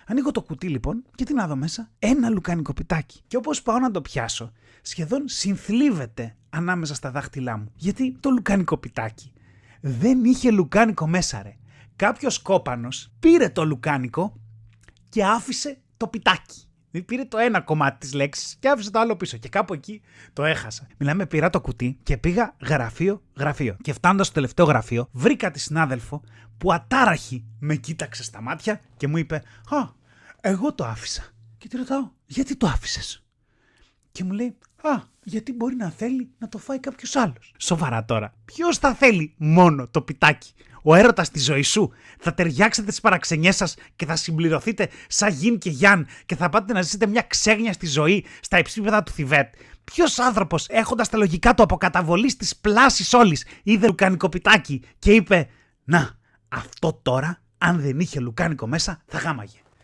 Ανοίγω το κουτί λοιπόν και τι να δω μέσα? Ένα λουκάνικο πιτάκι. Και όπως πάω να το πιάσω, σχεδόν συνθλίβεται ανάμεσα στα δάχτυλά μου. Γιατί το λουκάνικο πιτάκι δεν είχε λουκάνικο μέσα, ρε. Κάποιος κόπανος πήρε το λουκάνικο και άφησε το πιτάκι. Πήρε το ένα κομμάτι της λέξης και άφησε το άλλο πίσω. Και κάπου εκεί το έχασα. Μιλάμε, πήρα το κουτί και πήγα γραφείο. Και φτάνοντας στο τελευταίο γραφείο, βρήκα τη συνάδελφο που ατάραχη με κοίταξε στα μάτια και μου είπε: «Α, εγώ το άφησα». Και τη ρωτάω: «Γιατί το άφησες?» Και μου λέει: «Α, γιατί μπορεί να θέλει να το φάει κάποιος άλλος». Σοβαρά τώρα. Ποιος θα θέλει μόνο το πιτάκι? Ο έρωτας στη ζωή σου? Θα ταιριάξετε τις παραξενιές σας και θα συμπληρωθείτε σαν Γιν και Γιάν και θα πάτε να ζήσετε μια ξέγνια στη ζωή στα υψίπεδα του Θιβέτ? Ποιος άνθρωπος, έχοντας τα λογικά του αποκαταβολής της πλάσης όλης, είδε λουκάνικο πιτάκι και είπε: «Να, αυτό τώρα, αν δεν είχε λουκάνικο μέσα, θα γάμαγε».